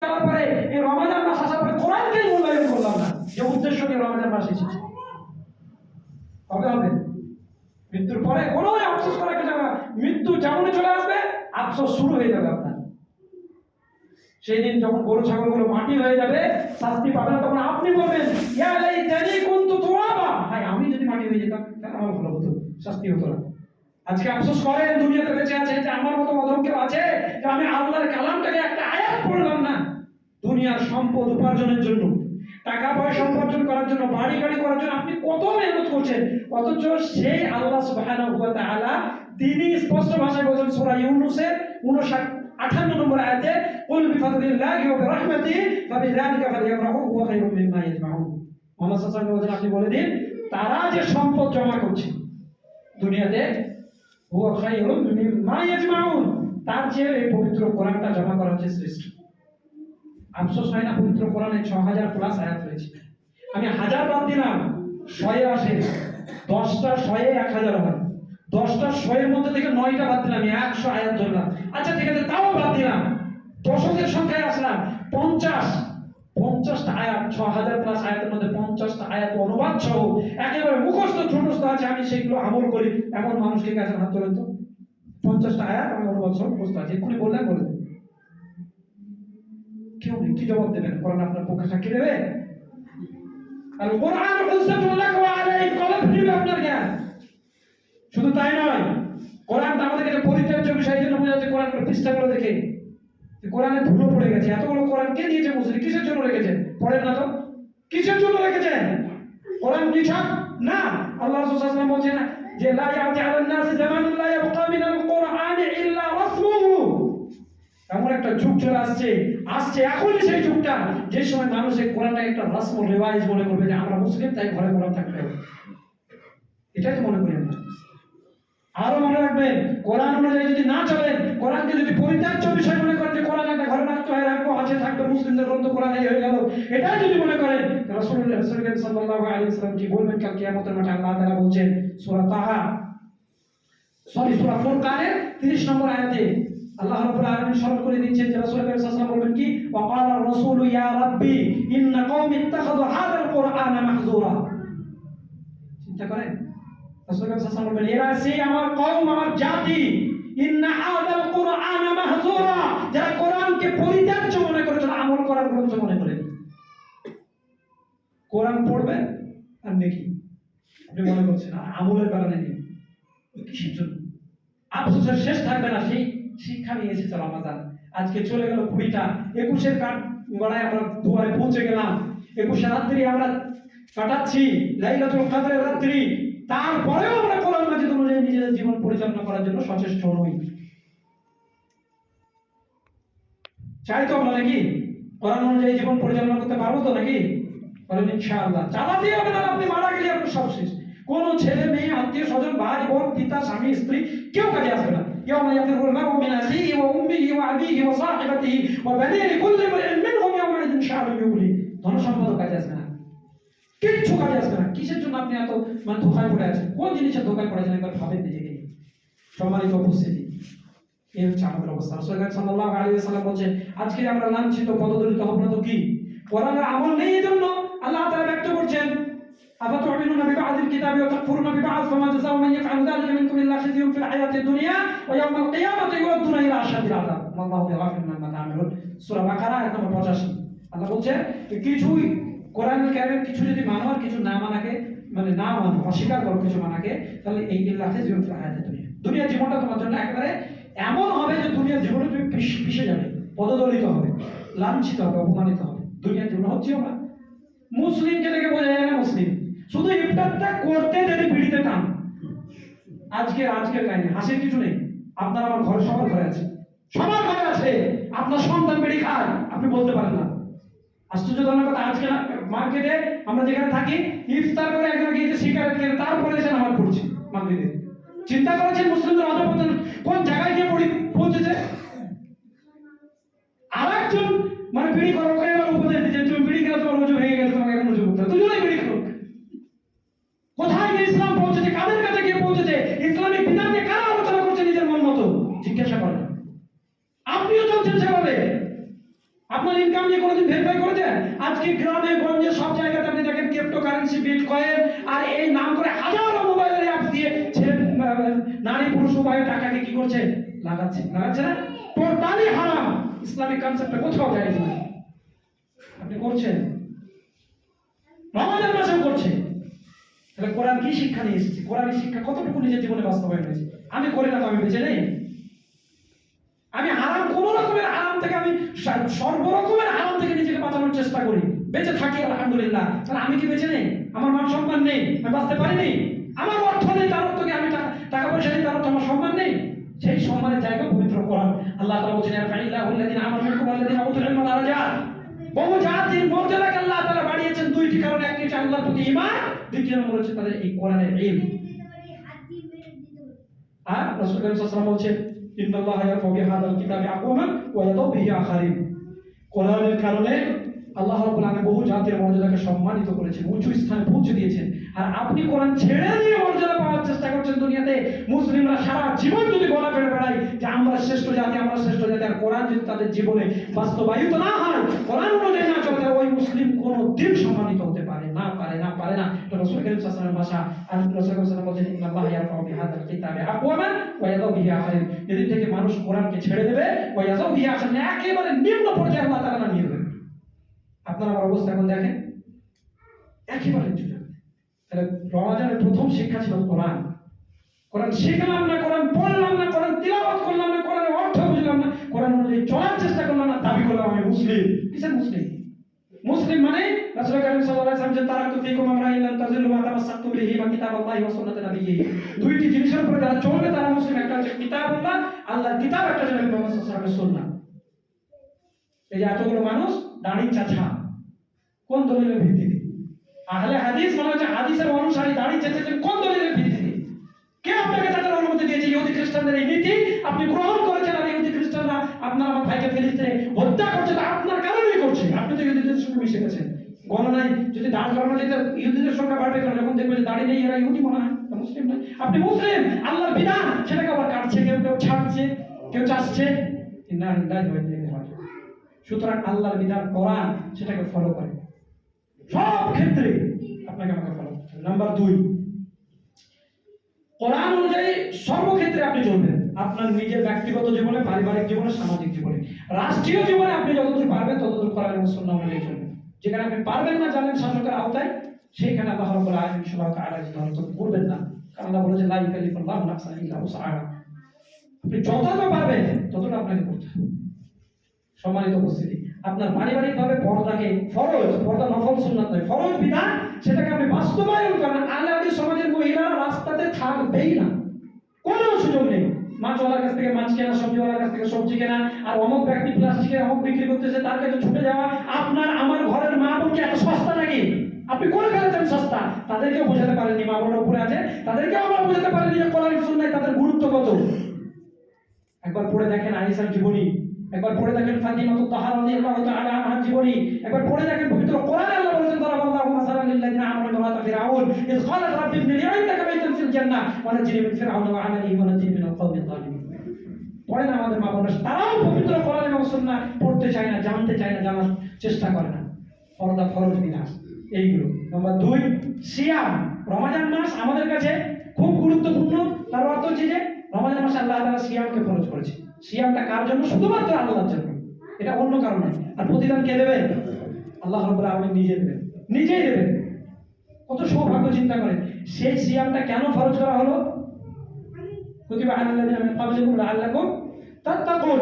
তারপরে এই রমাদান মাস আসার পরে কোরআনকে মূল্যায়ন করলাম না, যে উদ্দেশ্য নিয়ে রমাদান মাস এসেছে। কবে হবে? মৃত্যুর পরে কোনো আফসোস করার কিছু না। মৃত্যু যেমনই চলে আসবে আফসোস শুরু হয়ে যাবে আপনার। সেই দিন যখন গরু ছাগলগুলো মাটি হয়ে যাবে, শাস্তি পাবেন, তখন আপনি বলবেন ইয়া লাইতানি কুনতু তুরাবা, হায় আমি যদি মাটি হয়ে যেতাম তাহলে আমার ভালো হতো, শাস্তি হতো না। আজকে আফসোস করেন দুনিয়াতে বেঁচে আছে যে আমার মতো অধম কেউ আছে যে আমি আল্লাহর কালামটাকে একটা আয়াত পড়লাম না। দুনিয়ার সম্পদ উপার্জনের জন্য, টাকা পয়সা উপার্জন করার জন্য, বাড়ি গাড়ি করার জন্য আপনি কত মেহনত করছেন, অথচ সেই আল্লাহ সুবহানাহু ওয়া তাআলা তিনি স্পষ্ট ভাষায় বলেছেন সূরা ইউনূসের 58 নম্বর আয়াতে, কুল বিফাদলিল্লাহি ওয়া বিরাহমাতিহি ফাবিযালিকা ফালইফরাহু হুয়া খায়রুম মিম্মা ইয়াজমাউন। মুহাম্মদ সাল্লাল্লাহু আলাইহি ওয়াসাল্লাম আপনি বলে দিন, তারা যে সম্পদ জমা করছে দুনিয়াতে, হুয়া খায়রুম মিম্মা ইয়াজমাউন, তার চেয়ে এই পবিত্র কোরআনটা জমা করা হচ্ছে শ্রেষ্ঠ। আফসোস হয় না পবিত্র কোরআনে 6000 প্লাস আয়াত রয়েছে, আমি 1000 বাদ দিলাম, 100 আসে, 10টা 100 1000 হয়, 10টা 100 মধ্যে থেকে 9টা বাদ দিলাম, 100 আয়াত ধরলাম। আচ্ছা ঠিক আছে, তাও বাদ দিলাম, দশকের সংখ্যায় আসলাম 50টা আয়াত, 6000 প্লাস আয়াতের মধ্যে 50টা আয়াত অনুবাদ সহ একেবারে মুখস্থ ছোটস্থ আছে, আমি সেগুলো আমল করি এমন মানুষকে কাছে হাত তোলেন তো। 50টা আয়াত আমি অনুবাদ সহ মুখস্থ আছে, এক্ষুনি বললেন বলে দেন। কেউ নেই, কি জবাব দেবেন? কোরআন আপনার পক্ষে সাক্ষী দেবে? আর কোরআন হুজ্জাতুল লাকা ওয়া আলাইক, কলম দিবে আপনার জ্ঞান। শুধু তাই নয়, কোরআনটা আমাদের কাছে পরিত্যাজ্য বিষয়, জন্য বোঝা যাচ্ছে কোরআনের পৃষ্ঠাগুলো দেখে কোরআনে ধুলো পড়ে গেছে। এতগুলো কোরআন কে দিয়েছে মুসলিম? কিসের জন্য রেখেছেন? পড়েন না তো, কিসের জন্য রেখেছেন? কোরআন নিছক না। আল্লাহ রাসূল সাল্লাল্লাহু আলাইহি ওয়াসাল্লাম বলেছেন যে লা ইয়াতি আলান নাস জামানুন লা ইয়াবকা মিনাল কোরআনি ইল্লা রাসমুহু। এমন একটা যুগ চলে আসছে এখনই সেই যুগটা, যে সময় মানুষ এই কোরআনটা একটা রাসম রিওয়াজ মনে করবে যে আমরা মুসলিম তাই ঘরে কোরআন থাকতে হবে, এটাই তো মনে করেন না। আরো মনে রাখবেন, কোরআন অনুযায়ী যদি না চলেন, কোরআনকে যদি পরিত্যাজ্য বিষয় মনে করেন যে কোরআন একটা ঘরে রাখতে হয়, রাখবো, আছে থাকবে, মুসলিমদের গ্রন্থ কোরআন এই হয়ে গেল, এটাই যদি মনে করেন, রাসূলুল্লাহ সাল্লাল্লাহু আলাইহি ওয়াসাল্লাম কি বলবেন কাল কিয়ামতের মাঠে? আল্লাহ তাআলা বলছেন সূরা সূরা ফুরকানের 30 নম্বর আয়াতে আল্লাহ রাব্বুল আলামিন স্মরণ করে দিচ্ছেন যে রাসূলুল্লাহ সাল্লাল্লাহু আলাইহি ওয়াসাল্লাম বলবেন কি, ওয়াকালা আর-রাসূলু ইয়া রাব্বি ইন্না কওমি ইত্তাখাযু হাযাল কুরআনা মাহজুরা। চিন্তা করেন, রাসূলুল্লাহ সাল্লাল্লাহু আলাইহি ওয়াসাল্লাম বলবেন এরা সেই আমার কওম, আমার জাতি, ইন্না হাযাল কুরআনা মাহজুরা, যারা কোরআনকে পরিত্যাজ্য মনে করেছে, আমল করার গ্রন্থ মনে করেন। কোরআন পড়বেন আর নেকি আপনি মনে করছেন, আর আমলের কারণে নেই, কিসের জন্য? আফসোসের শেষ থাকবে না। সেই শিক্ষা নিয়ে এসেছে রমাদান। আজকে চলে গেল 20টা, 21-এর গড়ায় আমরা দুয়ারে পৌঁছে গেলাম, 21 রাত্রি আমরা কাটাচ্ছি, লাইলাতুল কদরের রাত্রি। তারপরেও আমরা কোরআন মাজিদ অনুযায়ী নিজেদের জীবন পরিচালনা করার জন্য সচেষ্ট নই। চাই তো আমরা নাকি কোরআন অনুযায়ী জীবন পরিচালনা করতে পারবো তো নাকি? বলেন ইনশাআল্লাহ। চালাতেই হবে, না আপনি মারা গেলে আপনার সব শেষ। কোন ছেলে মেয়ে আত্মীয় স্বজন ভাই বোন পিতা স্বামী স্ত্রী কেউ কাজে আসবে না। يوم يفر المرء من أخيه وأمه وأبيه وصاحبته وبنيه لكل امرئ منهم يومئذ شأن يغنيه। ধনসম্পদ কাজে আসবে না, কিচ্ছু কাজে আসবে না। কিসের জন্য আপনি এত ধোঁকায় পড়ে আছেন? কোন জিনিসের ধোঁকায় পড়ে আছেন একবার ভাবেন নিজেকে নিয়ে। সম্মানিত উপস্থিতি, এই হচ্ছে আমাদের অবস্থা। রাসূলুল্লাহ সাল্লাল্লাহু আলাইহি ওয়াসাল্লাম বলেন আজকে আমরা লাঞ্ছিত পদদলিত হব না তো কি? কোরআনের আমল নেই, এজন্য আল্লাহ তাআলা ব্যক্ত করছেন أفتؤمنون ببعض الكتاب وتكفرون ببعض فما جزاء من يفعل ذلك منكم إلا خزي في الحياة الدنيا ويوم القيامة يردون إلى أشد العذاب والله بغافل عما تعملون। সূরা বাকারা আয়াত নম্বর 85। আল্লাহ বলছেন কিছুই কোরআনুল কারীমের কিছু যদি মানো আর কিছু না মানাকে, মানে না মানো, অস্বীকার করো কিছু মানাকে, তাহলে এই ইল্লা খাজি ফিল হায়াতিদ দুনিয়া, দুনিয়ার জীবনটা তোমার জন্য একেবারে এমন হবে যে দুনিয়ার জীবনে তুমি পিষে যাবে, পদদলিত হবে, লাঞ্ছিত হবে, অপমানিত হবে। দুনিয়ার জীবন হচ্ছে আমরা মুসলিমকে দেখে বোঝা যায় না মুসলিম, শুধু ইফতারটা করতে যদি বিড়িতে টান। আজকের কাহিনী, হাসির কিছু নেই। আপনার আমার ঘরে সবার ঘরে আছে, সবার ঘরে আছে। আপনার সন্তান বিড়ি খায়, আপনি বলতে পারেন না। আশ্চর্যজনক কথা, আজকে মার্কেটে আমরা যেখানে থাকি, ইফতার করে একজন গিয়েছে সিগারেট খেয়ে, তারপরে এসে নামাজ পড়ছে মাগরিবে। চিন্তা করেছেন মুসলিমদের অধঃপতন কোন জায়গায় গিয়ে পৌঁছেছে? আরেকজন বিড়ি করো করে উপদেশ দিচ্ছে, তুমি বিড়ি খেলে তোমার ওযু ভেঙে গেছে, তোমাকে এখন ওযু করতে হবে, দুজনেই বিড়ি করো। কোথায় গিয়ে ইসলাম পৌঁছেছে? কাদের কাছে গিয়ে পৌঁছেছে? ইসলামিক বিধানকে কারা আলোচনা করছে নিজের মন মতো? জিজ্ঞাসা করেন। আপনিও চলছেন সেভাবে, আপনার ইনকাম নিয়ে কোনোদিন ভেরিফাই করেছেন? আজকে গ্রামে গঞ্জে সব জায়গাতে আপনি দেখেন ক্রিপ্টোকারেন্সি, বিটকয়েন আর এই নাম করে হাজারো মোবাইলের অ্যাপ দিয়ে ছেলে নারী পুরুষ উভয় টাকাকে কি করছে? লাগাচ্ছে না? টোটালি হারাম। ইসলামিক কনসেপ্টে কোথাও যায় না। আপনি করছেন, রমাদান মাসেও করছে। তাহলে কোরআন কি শিক্ষা নিয়ে এসেছে? কোরআনের শিক্ষা কতটুকু নিজের জীবনে বাস্তবায়ন হয়েছে? আমি করি না তো আমি বেঁচে নেই? আমি হারাম, কোন রকমের হারাম থেকে আমি সর্বরকমের হারাম থেকে নিজেকে বাঁচানোর চেষ্টা করি, বেঁচে থাকি আলহামদুলিল্লাহ। তাহলে আমি কি বেঁচে নেই? আমার মান সম্মান নেই? আমি বাঁচতে পারিনি? আমার অর্থ নেই তার অর্থ কি আমি টাকা পয়সা নেই তার অর্থ আমার সম্মান নেই? সেই সম্মানের জায়গা পবিত্র কোরআন। আল্লাহ তাআলা বলেছেন ফাইল্লাহুল্লাযিনা আমানু মিনকুম ওয়াল্লাযিনা উতুল ইলমা দারাজাত। বহু জাতির মর্যাদাকে আল্লাহ তাআলা বাড়িয়েছেন দুইটি কারণে। একটি হচ্ছে আল্লাহর প্রতি ঈমান, দ্বিতীয় নম্বর হচ্ছে তাদের এই কোরআনের ইলম। আর রাসূল সাল্লাল্লাহু আলাইহি ওয়াসাল্লাম বলেছেন ইন্নাল্লাহা ইয়ারফাউ বিহাদাল কিতাবি আকওয়ামান ওয়া ইয়াদাউ বিহি আখারিন। কোরআনের কারণে আল্লাহ রাব্বুল আলামিন বহু জাতির মর্যাদাকে সম্মানিত করেছেন, উঁচু স্থানে পৌঁছে দিয়েছেন। আর আপনি কোরআন ছেড়ে দিয়ে মর্যাদা পাওয়ার চেষ্টা করছেন দুনিয়াতে। মুসলিমরা সারা জীবন যদি গলা ফেলে বেড়ায় যে আমরা শ্রেষ্ঠ জাতি, আমরা শ্রেষ্ঠ জাতি, আর কোরআন যদি তাদের জীবনে বাস্তবায়িত না হয়, কোরআন অনুযায়ী না চলে, ওই মুসলিম কোনো দিন সম্মানিত হতে পারে না। এটা রাসূল কারীম সাল্লাল্লাহু আলাইহি ওয়াসাল্লামের ভাষা। আর রাসূল কারীম সাল্লাল্লাহু আলাইহি ওয়াসাল্লাম বলেছেন ইন্নাল্লাহা ইয়ারফাউ বিহাদাল কিতাবি আকওয়ামান ওয়া ইয়াদাউ বিহি আখারিন। এদিন থেকে মানুষ কোরআনকে ছেড়ে দেবে, ওয়া ইয়াদাউ বিহি আখারিন, একেবারে নিম্ন পর্যায়ে আল্লাহ তাআলা নামিয়ে দেবেন। আপনার আমার অবস্থা এখন দেখেন, একেবারে চলে। তাহলে রমাদানের প্রথম শিক্ষা ছিল কোরআন। কোরআন শিখলাম না, কোরআন পড়লাম না, কোরআন তিলাওয়াত করলাম না, কোরআনের অর্থ বুঝলাম না, কোরআন অনুযায়ী চলার চেষ্টা করলাম না, দাবি করলাম আমি মুসলিম। কিসের মুসলিম? মুসলিম মানে রাসূল কারীম সাল্লাল্লাহু আলাইহি ওয়াসাল্লাম যে তারাকতু ফীকুম আমরান লা তাযিল্লু মা তামাসসাকতুম বিহি ওয়া কিতাবাল্লাহি ওয়া সুন্নাতি নাবিয়্যিহি। দুইটি জিনিসের উপরে যারা চলবে তারা মুসলিম। একটা হচ্ছে কিতাবুল্লাহ, আল্লাহর কিতাব, একটা হচ্ছে নবী মুহাম্মদ সাল্লাল্লাহু আলাইহি ওয়াসাল্লামের সুন্নাহ। এই যে এতগুলো মানুষ দাড়ি চাচা, কোন দলিলের ভিত্তিতে? আহলে হাদিস মানে হচ্ছে হাদিসের অনুসারী, দাড়ি চাচাছেন কোন দলিলের ভিত্তিতে? কে আপনাকে তাদের অনুমতি দিয়েছে? ইহুদি খ্রিস্টানদের এই নীতি আপনি গ্রহণ করেছেন। আর ইহুদি খ্রিস্টানরা আপনার আমার ভাইকে ফিলিস্তিনে হত্যা করছে, তা আপনার কারণেই করছে। আপনি তো ইহুদিদের সঙ্গে মিশে গেছেন। গণনায় যদি দাঁড় করানো যেত ইহুদিদের সংখ্যা বাড়বে, কারণ যখন দেখবে যে দাড়ি নেই এরা ইহুদি মনে হয়, মুসলিম না। আপনি মুসলিম, আল্লাহর বিধান সেটাকে আবার কাটছে, কেউ ছাড়ছে, কেউ চাচ্ছে না। সুতরাং আল্লাহর বিধান কোরআন, সেটাকে ফলো করে সব ক্ষেত্রে আপনাকে আমাকে ফলো করতে হবে। নাম্বার 2, কোরআন অনুযায়ী সর্বক্ষেত্রে আপনি চলবেন। আপনার নিজের ব্যক্তিগত জীবনে, পারিবারিক জীবনে, সামাজিক জীবনে, রাষ্ট্রীয় জীবনে আপনি যতদূর পারবেন ততদূর কোরআন এবং সুন্নাহ অনুযায়ী চলবেন। যেখানে আপনি পারবেন না, জানেন শাসকের আওতায়, সেইখানে আল্লাহ রাব্বুল আলামিন সুবহানাহু ওয়া তাআলা হয়তো করবেন না। কারণ আল্লাহ বলেছেন লা ইউকাল্লিফুল্লাহু নাফসান ইল্লা উসআহা। আপনি যতটা পারবেন ততটা আপনাকে করতে হবে। সম্মানিত উপস্থিতি, আপনার পারিবারিকভাবে পর্দাকে ফরজ, পর্দা নফল সুন্নাত নয়, ফরজ বিধান, সেটাকে আপনি বাস্তবায়ন করেন। আলাদা সমাজের মহিলারা রাস্তাতে থাকবেই না, কোনো সুযোগ নেই। মাছওয়ালার কাছ থেকে মাছ কেনা, সবজিওয়ালার কাছ থেকে সবজি কেনা, আর অমুক ব্যক্তি প্লাস্টিকের অমুক বিক্রি করতেছে তার কাছে ছুটে যাওয়া। আপনার আমার ঘরের মা বোন কি এত সস্তা নাকি? আপনি কোন ফেলেছেন সস্তা? তাদেরকেও বোঝাতে পারেননি, মা বোনের উপরে আছে, তাদেরকেও আমরা বোঝাতে পারিনি যে কোরআন সুন্নাহ তাদের গুরুত্ব কত। একবার পড়ে দেখেন আয়েশার জীবনী, একবার পড়ে দেখেন ফাতিমাতুত তাহরা রাদিয়াল্লাহু তাআলা আনহার জীবনী, একবার পড়ে দেখেন পবিত্র কোরআনে আল্লাহ বলেছেন দারাবাল্লাহু মাসালান লিল্লাযিনা আমানু ইমরাআতা ফিরআউন ইয ক্বালাত রাব্বি ইবনি লি ইনদাকা বাইতান ফিল জান্নাহ ওয়া নাজ্জিনি মিন ফিরআউন ওয়া আমালিহি ওয়া নাজ্জিনি মিনাল কওমিয যালিমিন। পড়েন আমাদের মা বোনেরা, তারাও পবিত্র কোরআন এবং সুন্নাহ পড়তে চায় না, জানতে চায় না, জানার চেষ্টা করে না। পর্দা ফরজ বিধান এইগুলো। নাম্বার 2, সিয়াম। রমাদান মাস আমাদের কাছে খুব গুরুত্বপূর্ণ। তার অর্থ হচ্ছে যে রমাদান মাসে আল্লাহ তাআলা সিয়ামকে ফরজ করেছে। সিয়ামটা কার জন্য? শুধুমাত্র আল্লাহর জন্য, এটা অন্য কারণ নয়। আর প্রতিদান কে দেবেন? আল্লাহ রাব্বুল আলামিন নিজেই দেবেন। কত সৌভাগ্য, চিন্তা করেন। সেই সিয়ামটা কেন ফরজ করা হলো? কুতিবা আলাল্লাযিনা মিন ক্বাবলিকুম লাআল্লাকুম তাত্তাকুন।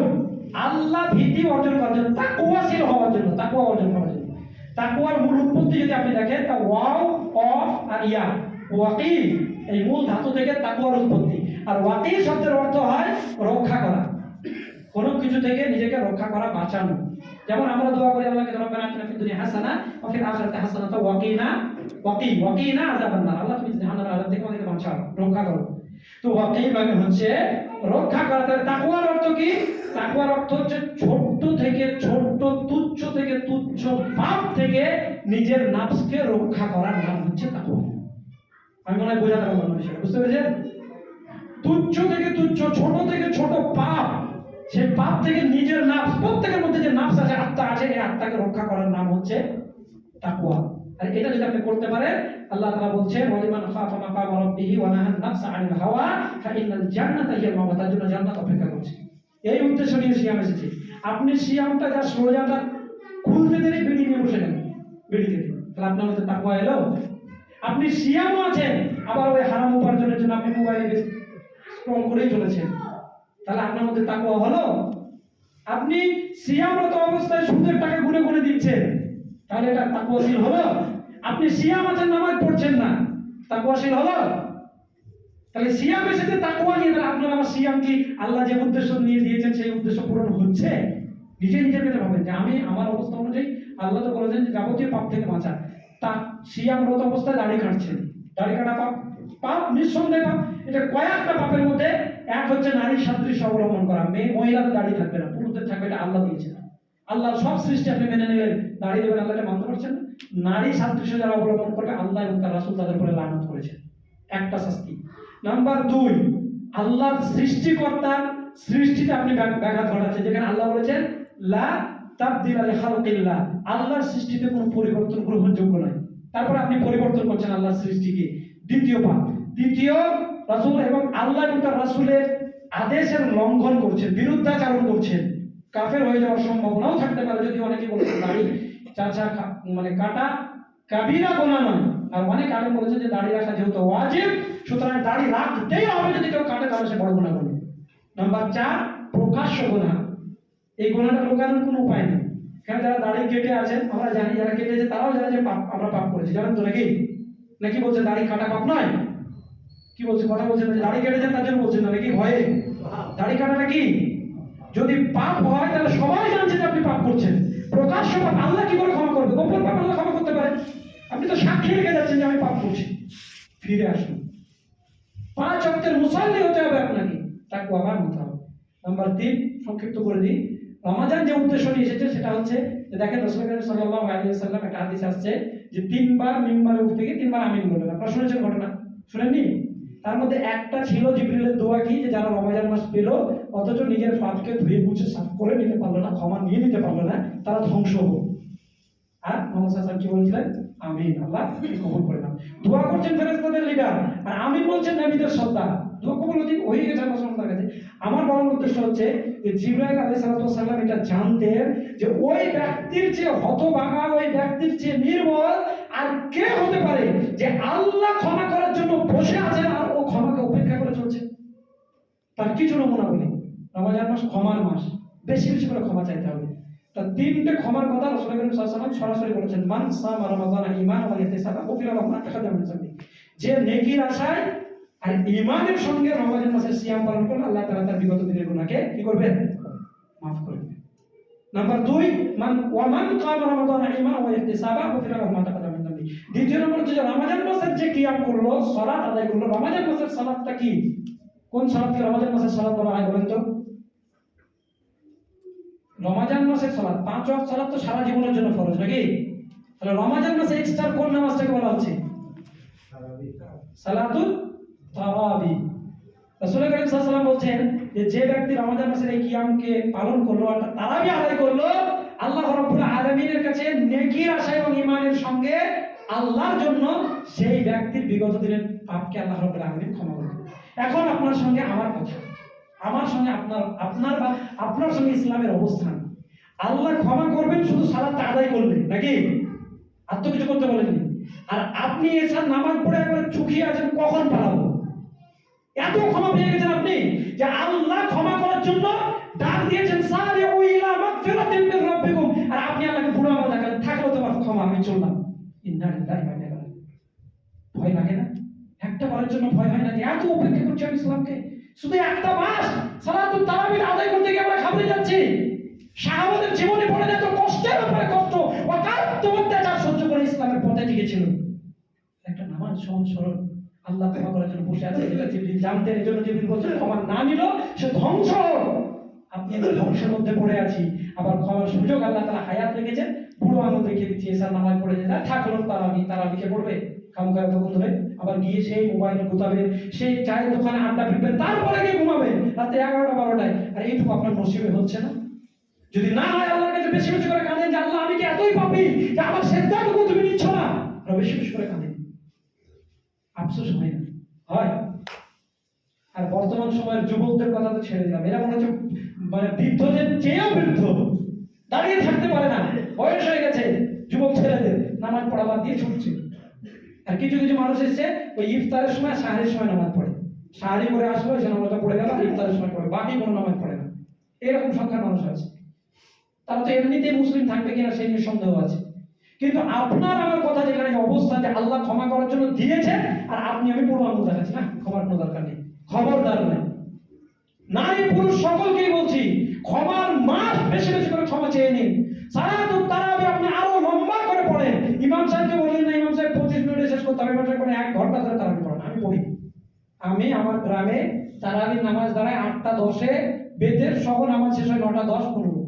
আল্লাহ ভীতি অর্জন করার জন্য, তাকওয়াশীল হওয়ার জন্য, তাকওয়া অর্জন করার জন্য। তাকওয়ার মূল উৎপত্তি যদি আপনি দেখেন, তা ওয়াও, অফ আর ইয়া, ওয়াকি, এই মূল ধাতু থেকে তাকওয়ার উৎপত্তি। আর ওয়াকি শব্দের অর্থ হয় রক্ষা করা, কোনো কিছু থেকে নিজেকে রক্ষা করা, বাঁচানো। যেমন আমরা দোয়া করি আল্লাহকে, রব্বানা আতিনা ফিদ দুনিয়া হাসানা ওয়া ফিল আখিরাতি হাসানাতাও ওয়াকিনা আযাবান নার। আল্লাহ তুমি জাহান্নামের আযাব থেকে আমাদেরকে বাঁচাও, রক্ষা করো। তো ওয়াকি মানে হচ্ছে রক্ষা করা। তাকওয়ার অর্থ কি? তাকওয়ার অর্থ হচ্ছে ছোট থেকে ছোট, তুচ্ছ থেকে তুচ্ছ পাপ থেকে নিজের নফসকে রক্ষা করার নাম হচ্ছে তাকওয়া। আমি মনে হয় বোঝাতে পারলাম না বিষয়টা, বুঝতে পেরেছেন? তুচ্ছ থেকে তুচ্ছ, ছোট থেকে ছোট পাপ সে পাপ থেকে নিজের নাফস, প্রত্যেকের মধ্যে যে নাফস আছে, আত্মা আছে, এই আত্মাকে রক্ষা করার নাম হচ্ছে তাকওয়া। আর এটা যদি আপনি করতে পারেন, আল্লাহ তাআলা বলছেন ওয়ালিমান খাফা মাকাম রাব্বিহি ওয়া নাহান নাফসা আনিল হাওয়া ফাইনাল জান্নাতা হিয়াল মাওয়া, তার জন্য জান্নাত অপেক্ষা করছে। এই উদ্দেশ্য নিয়ে সিয়াম এসেছে। আপনি সিয়ামটা যা রোজাটা খুলতে দেরি বিড়ি নিয়ে বসে গেলেন, বিড়ি খেতে, তাহলে আপনার মধ্যে তাকওয়া এলো? আপনি সিয়ামও আছেন, আবার ওই হারাম উপার্জনের জন্য আপনি মোবাইলে স্ক্রল করেই চলেছেন, তাহলে আপনার মধ্যে তাকওয়া হলো? আপনি সিয়ামরত অবস্থায় সুদের টাকা গুনে গুনে দিচ্ছেন, তাহলে এটা তাকওয়াশীল হলো? আপনি সিয়াম আছেন, নামাজ পড়ছেন না, তাকওয়াশীল হলো? তাহলে সিয়াম এসেছে তাকওয়া নিয়ে, তাহলে আপনার আমার সিয়াম কি আল্লাহ যে উদ্দেশ্য নিয়ে দিয়েছেন সেই উদ্দেশ্য পূরণ হচ্ছে? নিজে নিজের কাছে ভাবেন যে আমি আমার অবস্থা অনুযায়ী, আল্লাহ তো বলেছেন যে যাবতীয় পাপ থেকে বাঁচা, তা সিয়ামরত অবস্থায় দাড়ি কাটছেন, দাড়ি কাটা পাপ? পাপ, নিঃসন্দেহে পাপ। এটা কয়েকটা পাপের মধ্যে এক হচ্ছে নারী সাদৃশ্য অবলম্বন করা। মহিলাদের দাড়ি থাকবে না, পুরুষদের থাকবে, এটা আল্লাহ দিয়েছেন। আল্লাহর সব সৃষ্টি আপনি মেনে নিলেন, দাড়ি দেবেন, আল্লাহ এটা মানতে পারছেন না? নারী সাদৃশ্য যারা অবলম্বন করবে, আল্লাহ এবং তার রাসূল তাদের উপরে লানত করেছেন, একটা শাস্তি। নাম্বার 2, আল্লাহর সৃষ্টিকর্তার সৃষ্টিতে আপনি ব্যাঘাত ঘটাচ্ছেন, যেখানে আল্লাহ বলেছেন লা তাবদিলা লিখালকিল্লাহ, আল্লাহর সৃষ্টিতে কোনো পরিবর্তন গ্রহণযোগ্য নয়, তারপর আপনি পরিবর্তন করছেন আল্লাহর সৃষ্টিকে। দ্বিতীয় পাপ। দ্বিতীয়, রাসূল এবং আল্লাহ এবং তার রাসূলের আদেশের লঙ্ঘন করছেন, বিরুদ্ধাচরণ করছেন। কাফের হয়ে যাওয়ার সম্ভাবনাও থাকতে পারে, যদি অনেকে বলেছেন দাড়ি চাচা মানে কাটা কাবিরা গুনাহ নয়, আর অনেক আলেম বলেছেন যে দাড়ি রাখা যেহেতু ওয়াজিব, সুতরাং দাড়ি রাখতেই হবে, যদি কেউ কাটে তাহলে সে বড় গুনাহ করবে। নাম্বার 4, প্রকাশ্য গুনাহ। এই গুনাহটা লুকানোর কোনো উপায় নেই। কারণ যারা দাড়ি কেটে আছেন, আমরা জানি, যারা কেটেছে তারাও জানে যে পাপ, আমরা পাপ করেছি, জানেন তো নাকি? নাকি বলছে দাড়ি কাটা পাপ নয়? কি বলছে, কথা বলছেন না? দাড়ি কেটেছেন তার জন্য বলছেন না নাকি? ভয়ে দাড়ি কাটাটা কি যদি পাপ হয়, তাহলে সবাই জানছে যে আপনি পাপ করছেন। প্রকাশ্য পাপ আল্লাহ কি করে ক্ষমা করবে? গোপন পাপ আল্লাহ ক্ষমা করতে পারেন? আপনি তো সাক্ষী রেখে যাচ্ছেন যে আমি পাপ করছি। ফিরে আসুন, 5 ওয়াক্তের মুসাল্লি হতে হবে আপনাকে, তাকওয়া মানতে হবে। নাম্বার 3, সংক্ষিপ্ত করে দিই, রমাজান যে উদ্দেশ্য নিয়ে এসেছে সেটা হচ্ছে যে দেখেন রাসূল সাল্লাল্লাহু আলাইহি ওয়াসাল্লাম একটা হাদিস আসছে যে 3 বার মিম্বারে উঠতে গিয়ে 3 বার আমিন বললেন। আপনারা শুনেছেন ঘটনা? শুনেননি? তার মধ্যে একটা ছিল জিবরিলের দোয়া কি, যে যারা রমজান মাস পেল অথচ নিজের পাপকে ধুয়ে মুছে সাফ করে নিতে পারলো না, ক্ষমা নিয়ে নিতে পারলো না, তারা ধ্বংস হোক। আর মুহাম্মদ সাল্লাল্লাহু আলাইহি ওয়াসাল্লাম কি বলেছিলেন? আমিন, আল্লাহ কবুল করে নাও। দোয়া করছেন ফেরেশতাদের লিডার, আর আমিন বলছেন নবীদের সর্দার। দোয়া কবুল হয়ে গেছে আল্লাহ সুবহানাহু ওয়া তাআলার কাছে। আমার বলার উদ্দেশ্য হচ্ছে যে জিবরাইল আলাইহিস সালাম এটা জানতেন যে ওই ব্যক্তির চেয়ে হতভাগা, ওই ব্যক্তির চেয়ে নির্বল আর কে হতে পারে যে আল্লাহ ক্ষমা করার জন্য বসে আছেন আর ও ক্ষমাকে উপেক্ষা করে চলছে। তার কিছু নমুনা বলি, রমজান মাস ক্ষমার মাস, বেশি বেশি করে ক্ষমা চাইতে হবে। তার 3টে ক্ষমার কথা রাসূল সাল্লাল্লাহু আলাইহি ওয়াসাল্লাম সরাসরি বলেছেন, মান সামা রমাদান ঈমানান ওয়া ইহতিসাবান গুফিরা লাহু মা তাকাদ্দামা মিন যামবি। যে নেকির আশায় আর ঈমানের সঙ্গে রমজান মাসের সিয়াম পালন করলে আল্লাহ তাআলা তার বিগত দিনের গুনাহকে কি করবেন? মাফ করবেন। নাম্বার 2, মান কামা রমাদান ঈমানান ওয়া ইহতিসাবান গুফিরা লাহু মা তাকাদ্দামা মিন যামবি। দ্বিতীয় নম্বর হচ্ছে যে রমজান মাসের যে কিয়াম করলো, সালাত আদায় করলো। রমজান মাসের সালাতটা কি? কোন সালাতকে রমজান মাসের সালাত বলা হয় বলেন তো? রমজান মাসের সালাত 5 ওয়াক্ত সালাত তো সারা জীবনের জন্য ফরজ নাকি? তাহলে রমজান মাসে এক্সট্রা কোন নামাজটাকে বলা হচ্ছে? সালাতুত তারাবি। রাসূল করিম সাল্লাল্লাহু আলাইহি ওয়াসাল্লাম বলছেন যে ব্যক্তি রমজান মাসের এই কিয়ামকে পালন করলো আর তারাবি আদায় করলো, আল্লাহ রাব্বুল আলামিনের কাছে নেকির আশা এবং ঈমানের সঙ্গে আল্লাহর জন্য সেই ব্যক্তির বিগত দিনের পাপকে আল্লাহ রাব্বুল আলামিন ক্ষমা করবেন। এখন আপনার সঙ্গে আমার কথা, আমার সঙ্গে আপনার বা আপনার সঙ্গে ইসলামের অবস্থান। আল্লাহ ক্ষমা করবেন শুধু সালাতটা আদায় করলে নাকি? আর তো কিছু করতে বলেননি। আর আপনি এসার নামাজ পড়ে একবারে চুকিয়ে আছেন, কখন পালাবো? এত ক্ষমা পেয়ে গেছেন আপনি যে আল্লাহ ক্ষমা করার জন্য ডাক দিয়েছেন সারিউ ইলা মাগফিরাতিন মির রাব্বিকুম, আর আপনি আল্লাহকে বুড়ো আঙুল দেখালেন, থাকলো তোমার ক্ষমা, আমি চললাম। ইন্না লিল্লাহি ওয়া ইন্না ইলাইহি রাজিউন। ভয় লাগে না? একটা বারের জন্য ভয় হয় না যে এত উপেক্ষা করছি আমি ইসলামকে? শুধু একটা মাস সালাতুত তারাবি আদায় করতে গিয়ে আমরা ঘাবড়ে যাচ্ছি। সাহাবাদের জীবনে পড়ে এত কষ্টের উপরে কষ্ট, অকাট্য অত্যাচার সহ্য করে ইসলামের পথে টিকেছিল। একটা নামাজ সহজ সরল, আল্লাহ ক্ষমা করার জন্য বসে আছে, যেটা জিবরিল জানতেন, এজন্য জিবরিল বলছেন ক্ষমা না নিল সে ধ্বংস। আপনি ধ্বংসের মধ্যে পড়ে আছি, আবার ক্ষমার সুযোগ আল্লাহ তাআলা হায়াত রেখেছেন, বুড়ো আঙুল দেখিয়ে পিছিয়ে এসে নামাজ পড়ে যায়, থাকলো তারাবিকে পড়বে খামখা তখন ধরে, আবার গিয়ে সেই মোবাইল গোতাবে, সেই চায়ের দোকানে আড্ডা ফিরবে, তারপরে গিয়ে ঘুমাবে রাতে 11টা 12টায়। আর এইটুকু আপনার নসিবে হচ্ছে না? যদি না হয় আল্লাহর কাছে বেশি বেশি করে কাঁদেন যে আল্লাহ আমি কি এতই পাপী যে আমার সেজদাটুকু তুমি নিচ্ছ না, আর বেশি বেশি করে কাঁদেন। আফসোস হয় না? হয়। আর বর্তমান সময়ের যুবকদের কথা তো ছেড়ে দিলাম, এরা মনে হচ্ছে মানে বৃদ্ধদের চেয়েও বৃদ্ধ, দাঁড়িয়ে থাকতে পারে না, বয়স হয়ে গেছে যুবক ছেলেদের, নামাজ পড়া বাদ দিয়ে ছুটছে। আর কিছু কিছু মানুষ এসছে ওই ইফতারের সময় সাহারির সময় নামাজ পড়ে, সাহারি করে আসলো সে নামাজটা পড়ে গেল, ইফতারের সময় পড়ে, বাকি কোনো নামাজ পড়ে না। এরকম সংখ্যার মানুষ আছে। তারা তো এমনিতেই মুসলিম থাকবে কিনা সেই নিয়ে সন্দেহ আছে। কিন্তু আপনার আমার কথা যেখানে অবস্থা যে আল্লাহ ক্ষমা করার জন্য দিয়েছে, আর আপনি আমি পুরো আঙুল দেখাচ্ছি না, ক্ষমার কোনো দরকার নেই, খবরদার নাই। নারী পুরুষ সকলকেই বলছি, ক্ষমার মাস বেশি বেশি করে ক্ষমা চেয়ে নিন। সালাতুত তারাবি আপনি আরো লম্বা করে পড়েন। ইমাম সাহেবকে বলেন না ইমাম সাহেব 25 মিনিটে শেষ করতে হবে, ইমাম সাহেব বলেন 1 ঘন্টা ধরে তারাবি পড়েন। আমি পড়ি, আমি আমার গ্রামে তারাবির নামাজ দাঁড়ায় 8টা 10-এ, বেতের সহ নামাজ শেষ হয় 9টা 10 15।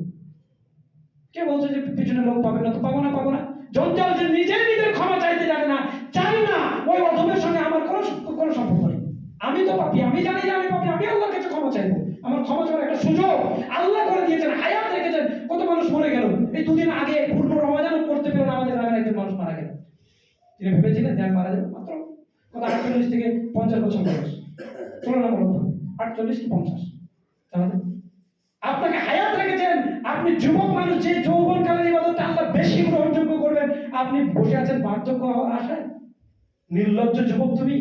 কে বলছে যে পিছনে লোক পাবে না? তো পাবো না, পাবো না। জঞ্জাল যে নিজের ক্ষমা চাইতে জানে না, চাই না, ওই অধমের সঙ্গে আমার কোনো সম্পর্ক নেই। আমি তো পাপী, আমি জানি যে আমি পাপী, আমি আল্লাহর কাছে ক্ষমা চাইবো। আমার ক্ষমা চাওয়ার একটা সুযোগ আল্লাহ করে দিয়েছেন, হায়াত রেখেছেন। কত মানুষ মরে গেল, এই দুদিন আগে পূর্ণ রমাজানও করতে পেলেন আমাদের গ্রামের একজন মানুষ মারা গেল। তিনি ভেবেছিলেন যে আমি মারা যাবো, মাত্র কত 48 থেকে 50 বছর বয়স, তুলনামূলক 48 কি 50। তাহলে আপনাকে হায়াত রেখেছেন, আপনি যুবক মানুষ, যে যৌবনকালের ইবাদতটা আল্লাহ বেশি গ্রহণযোগ্য করবেন, আপনি বসে আছেন বার্ধক্য আশায়। নির্লজ্জ যুবক তুমি,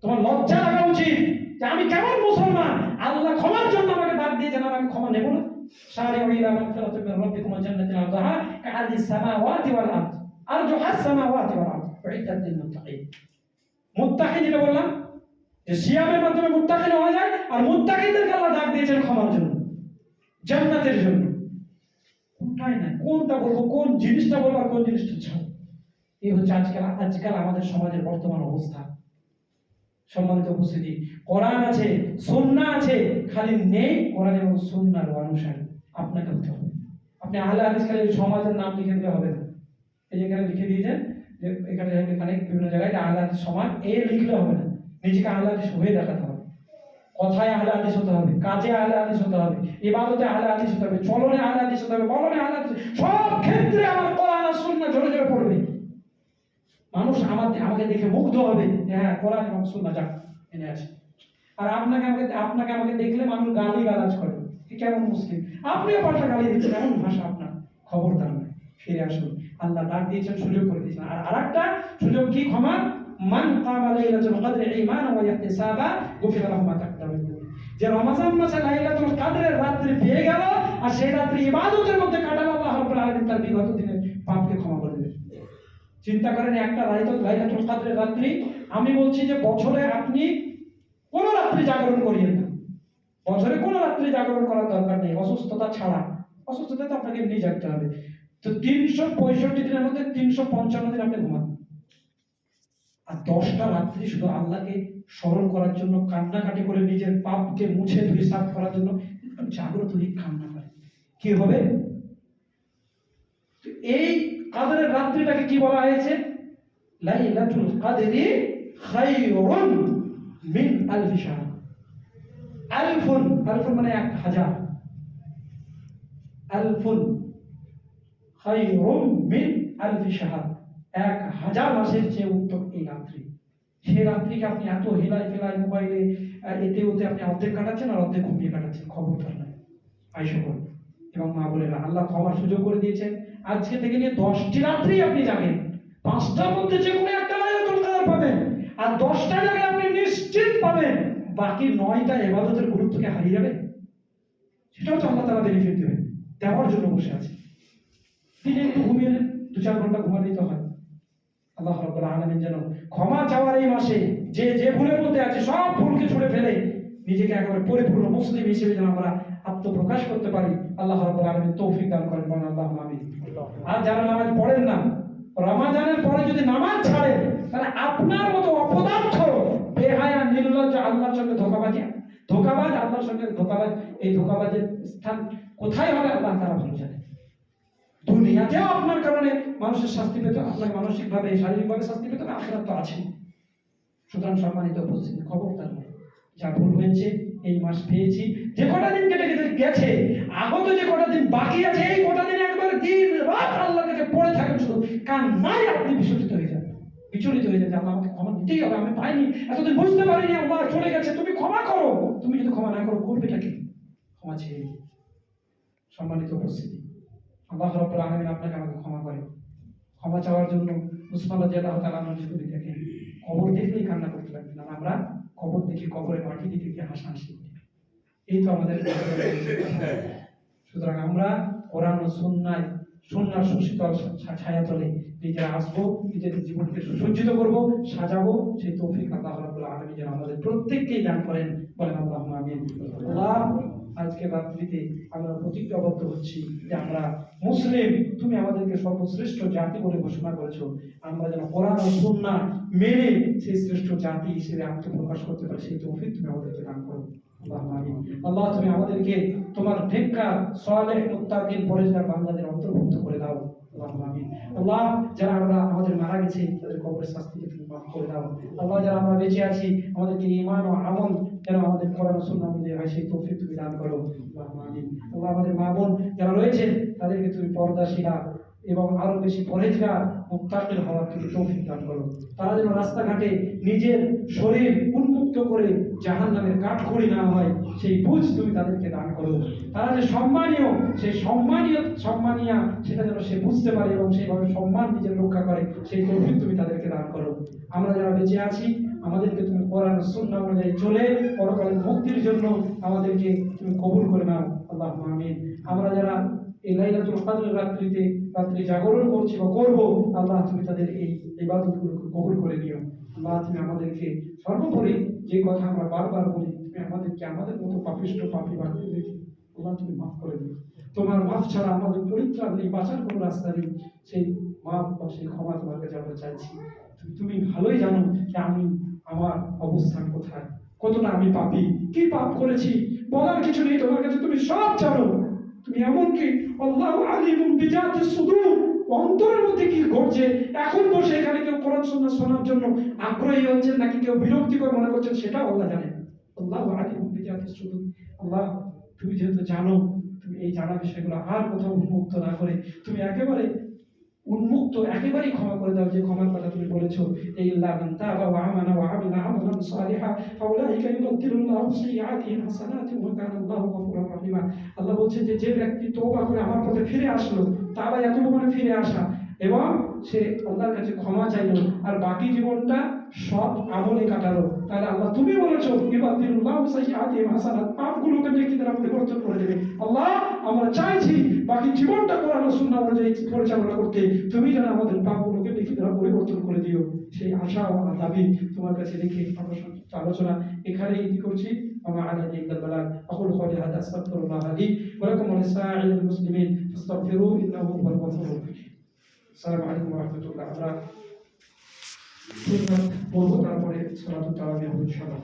তোমার লজ্জা লাগা উচিত যে আমি কেমন মুসলমান, আল্লাহ ক্ষমার জন্য আমাকে ডাক দিয়েছেন আর আমি ক্ষমা নেব না। সারিউ ইলা মাগফিরাতিন মির রাব্বিকুম ওয়া জান্নাতিন আরদুহা কাআরদিস সামাওয়াতি ওয়াল আরদ আরজুহাস সামাওয়াতি ওয়াল আরদ উইদ্দাত লিল মুত্তাকিন। মুত্তাকিন যেটা বললাম যে সিয়ামের মাধ্যমে মুত্তাকিন হওয়া যায়, আর মুত্তাকিনদেরকে আল্লাহ ডাক দিয়েছেন ক্ষমার জন্য, জান্নাতের জন্য। কোনটাই না, কোনটা বলবো, কোন জিনিসটা বলবো আর কোন জিনিসটা ছাড়বো, এই হচ্ছে আজকাল আমাদের সমাজের বর্তমান অবস্থা। সম্মানিত উপস্থিতি, কোরআন আছে, সুন্নাহ আছে, খালি নেই কোরআন এবং সুন্নাহর অনুসারী আপনাকে হতে হবে। আপনি আহলে হাদিস খালি সমাজের নাম লিখে দিলে হবে না। এই যে এখানে লিখে দিয়েছেন যে এখানে বিভিন্ন জায়গায় আহলে হাদিস সমাজ, লিখলে হবে না, নিজেকে আহলে হাদিস হয়ে দেখাতে হবে। কথায় আহলে হাদিস হতে হবে, কাজে আহলে হাদিস হতে হবে, ইবাদতে আহলে হাদিস হতে হবে, চলনে আহলে হাদিস হতে হবে, বলনে আহলে হাদিস, সব ক্ষেত্রে আমার কোরআন আর সুন্নাহ জোরে জোরে পড়বে। মানুষ আমাকে দেখে মুগ্ধ হবে যে হ্যাঁ কোরআন এবং সুন্নাহ যাক এনে আছে। আর আপনাকে আমাকে দেখলে মানুষ গালি গালাজ করে, কেমন মুসলিম, আপনিও পাল্টা গালি দিচ্ছেন, এমন ভাষা আপনার। খবরদার নয়, ফিরে আসুন। আল্লাহ ডাক দিয়েছেন, সুযোগ করে দিয়েছেন। আর আরেকটা সুযোগ কি? ক্ষমা। মান কামা লাইলাতুল কদরি ঈমানান ওয়া ইহতিসাবা গুফিরা লাহু মা তাকদ্দামা মিন যামবি। যে রমজান মাসে লাইলাতুল কদরের রাত্রি পেয়ে গেল আর সেই রাত্রি ইবাদতের মধ্যে কাটালো, আল্লাহ রাব্বুল আলামিন তার বিগত দিনের পাপকে ক্ষমা করে দেবেন। চিন্তা করেন, একটা লাইলাতুল কদরের রাত্রি। আমি বলছি যে বছরে আপনি কোন রাত্রি জাগরণ করিয়েন না, বছরে কোন রাত্রি জাগরণ করার দরকার নেই, অসুস্থতা ছাড়া। অসুস্থতা তো আপনাকে এমনি জাগতে হবে। তো 365 দিনের মধ্যে 355 দিন আপনি ঘুমান, আর 10টা রাত্রি শুধু আল্লাহকে স্মরণ করার জন্য, কান্নাকাটি করে নিজের পাপকে মুছে ধুয়ে সাফ করার জন্য জাগ্রত হয়ে কান্না করে, কি হবে? এই কদরের রাত্রিটাকে কি বলা হয়েছে? লাইলাতুল কদরি খায়রুন মিন আলফি শাহর। আলফুন মানে 1000, আলফুন খায়রুন মিন আলফি শাহর, 1000 মাসের চেয়ে উত্তম এই রাত্রি। সেই রাত্রিকে আপনি এত হেলাই ফেলাই মোবাইলে এতে ওতে আপনি অর্ধেক কাটাচ্ছেন আর অর্ধেক ঘুমিয়ে কাটাচ্ছেন। খবরদার নয় আয়েশা বলেন এবং মা বলেন, আল্লাহ ক্ষমার সুযোগ করে দিয়েছেন। আজকে থেকে নিয়ে 10টি রাত্রি আপনি যাবেন, 5টার মধ্যে যে কোনো একটা লাইলাতুল কদর পাবেন, আর 10টা জায়গায় আপনি নিশ্চিত পাবেন। বাকি 9টা ইবাদতের গুরুত্বকে হারিয়ে যাবে, সেটাও তো আল্লাহ তাআলা বেনিফিট দেবেন, দেওয়ার জন্য বসে আছে। দিনে একটু ঘুমিয়ে নেন, 2-4 ঘন্টা ঘুমালেই তো হয়। আল্লাহ রাব্বুল আলামিন যেন ক্ষমা চাওয়ার এই মাসে যে ভুলের মধ্যে আছে সব ভুলকে ছুঁড়ে ফেলে নিজেকে একেবারে পরিপূর্ণ মুসলিম হিসেবে যেন আমরা আত্মপ্রকাশ করতে পারি। আল্লাহ রাব্বুল আলামিন তৌফিক দান করেন, বলেন আল্লাহুম্মা আমিন। আর যারা নামাজ পড়েন না, রমাজানের পরে যদি নামাজ ছাড়েন, তাহলে আপনার মতো অপদার্থ বেহায়া নির্লজ্জ আল্লাহর সঙ্গে ধোঁকাবাজ আল্লাহর সঙ্গে ধোঁকাবাজ, এই ধোঁকাবাজের স্থান কোথায় হবে আল্লাহ তাআলা ভালো জানেন। দুনিয়াতেও আপনার কারণে মানুষের শাস্তি পেতে, আপনাকে মানসিকভাবে শারীরিকভাবে শাস্তি পেতে হবে, আখিরাত তো আছে। সুতরাং সম্মানিত উপস্থিতি, খবরদার নয়, যা ভুল হয়েছে এই মাস পেয়েছি, যে কটা দিন কেটে গেছে, আগত যে কটা দিন বাকি আছে, এই কটা দিন একবার দিন রাত আল্লাহর কাছে পড়ে থাকেন, শুধু কান্নায় আপনি বিচলিত হয়ে যান, বিচলিত হয়ে যান যে আল্লাহ আমাকে ক্ষমা দিতেই হবে, আমি পাইনি, এতদিন বুঝতে পারিনি, আল্লাহ চলে গেছে, তুমি ক্ষমা করো। তুমি যদি ক্ষমা না করো, করবেটাকে? ক্ষমা চেয়ে। সম্মানিত উপস্থিতি, আল্লাহ রাব্বুল আলামিন আপনাকে আমাকে ক্ষমা করে। ক্ষমা চাওয়ার জন্য উসমান রাদিয়াল্লাহু তাআলা যদি দেখেন, কবর দেখলেই কান্না করতে লাগবেন, আর আমরা কবর দেখি, কবরের মাটি দেখে হাসাহাসি করি। এই তো আমাদের। সুতরাং আমরা কোরআন ও সুন্নাহর সুশীতল ছায়াতলে নিজেরা আসবো, নিজেদের জীবনকে সুসজ্জিত করব, সাজাবো। সেই তৌফিক আল্লাহ রাব্বুল আলামিন যেন আমাদের প্রত্যেককেই দান করেন, বলেন আল্লাহুম্মা আমিন। আল্লাহ, আজকে রাত্রিতে আমরা প্রতিজ্ঞাবদ্ধ হচ্ছি যে আমরা মুসলিম, তুমি আমাদেরকে সর্বশ্রেষ্ঠ জাতি বলে ঘোষণা করেছো, আমরা যেন কোরআন ও সুন্নাহ মেনে সেই শ্রেষ্ঠ জাতি হিসেবে আত্মপ্রকাশ করতে পারি, সেই তৌফিক তুমি আমাদেরকে দান করো। আল্লাহ, তুমি আমাদেরকে তোমার নেককার সালেহ মুত্তাকিন পরেজগার বান্দাদের অন্তর্ভুক্ত করে দাও। আল্লাহ, যারা আমরা আমাদের মারা গেছে তাদের কবরের শাস্তিকে তুমি মাফ করে দাও। আল্লাহ, যারা আমরা বেঁচে আছি, আমাদেরকে ঈমান ও আমল যেন আমাদের কোরআন ও সুন্নাহ অনুযায়ী হয়, সেই তৌফিক তুমি দান করো। আল্লাহ, আমাদের মা বোন যারা রয়েছেন তাদেরকে তুমি পর্দাশীলা এবং আরো বেশি পরেজগার মুত্তাকিন হওয়ার তুমি তৌফিক দান করো। তারা যেন রাস্তাঘাটে নিজের শরীর উন্মুক্ত করে জাহান্নামের কাঠখড়ি না হয়, সেই বুঝ তুমি তাদেরকে দান করো। তারা যে সম্মানীয়, সেই সম্মানিয়া সেটা যেন সে বুঝতে পারে এবং সেইভাবে সম্মান নিজের রক্ষা করে, সেই তৌফিক তুমি তাদেরকে দান করো। আমরা যারা বেঁচে আছি, আমাদেরকে তুমি কোরআন ও সুন্নাহ অনুযায়ী চলে পরকালের মুক্তির জন্য আমাদেরকে তুমি কবুল করে নাও। আল্লাহুম্মা আমিন। আমরা যারা এই লাইলাতুল কদরের রাত্রি জাগরণ করছি বা করব, আল্লাহ তুমি তাদের এই ইবাদতগুলোকে কবুল করে নিও। আল্লাহ, তুমি আমাদেরকে সর্বোপরি যে কথা আমরা বারবার বলি, তুমি আমাদেরকে আমাদের মতো পাপিষ্ঠ পাপী বান্দাদেরকে আল্লাহ তুমি মাফ করে দিও। তোমার মাফ ছাড়া আমাদের পরিত্রাণ নেই, বাঁচার কোনো রাস্তা নেই। সেই মাফ বা সেই ক্ষমা তোমার কাছে আমরা চাইছি। তুমি ভালোই জানো যে আমি আমার অবস্থান কোথায়, কতটা আমি পাপী, কি পাপ করেছি, বলার কিছু নেই তোমার কাছে, তুমি সব জানো। তুমি এমনকি আল্লাহু আলিমুম বিজাতিস সুদূর, অন্তরের মধ্যে কি ঘটছে, এখন বসে এখানে কেউ কোরআন সুন্নাহ শোনার জন্য আগ্রহী হচ্ছেন নাকি কেউ বিরক্তিকর মনে করছেন, সেটাও আল্লাহ জানেন। আল্লাহু আলিমুম বিজাতিস সুদূর। আল্লাহ, তুমি যেহেতু জানো, তুমি এই জানা বিষয়গুলো আর কোথাও উন্মুক্ত না করে তুমি একেবারে উন্মুক্ত, একেবারেই ক্ষমা করে দাও, যে ক্ষমার কথা তুমি বলেছো, ইল্লা মান তাবা ওয়া আমানা ওয়া আমিলা আমালান সালিহা ফাউলাইকা ইউবাদদিলুল্লাহু সাইয়্যাতিহিম হাসানাতিন ওয়া কানা আল্লাহু গফুরুর রহিমা। আল্লাহ বলছে যে যে ব্যক্তি তওবা করে আমার পথে ফিরে আসলো, তারা এত মানে ফিরে আসা এবং সে আল্লাহর কাছে ক্ষমা চাইলো আর বাকি জীবনটা সৎ আমলে কাটালো, তাহলে আল্লাহ তুমি বলেছো ইউবাদদিলুল্লাহু সাইয়্যাতিহিম হাসানাত, পাপগুলোকে নেকি দ্বারা পরিবর্তন করে দেবে। আল্লাহ, আমরা চাইছি বাকি জীবনটা কোরআন ও সুন্নাহ অনুযায়ী পরিচালনা করতে, তুমি যেন আমাদের পাপগুলোকে নেকি দ্বারা পরিবর্তন করে দিও। সেই আশা ও দাবি তোমার কাছে রেখে আমরা আলোচনা এখানে ইতি করছি। وما علينا إلا البلاغ. أقول قولي هذا أستغفر الله لي ولكم ولسائر المسلمين فاستغفروه إنه هو الغفور الرحيم. السلام عليكم ورحمة الله وبركاته. পড়বো, তারপরে সালাতুত তারাবিহ ইনশাআল্লাহ।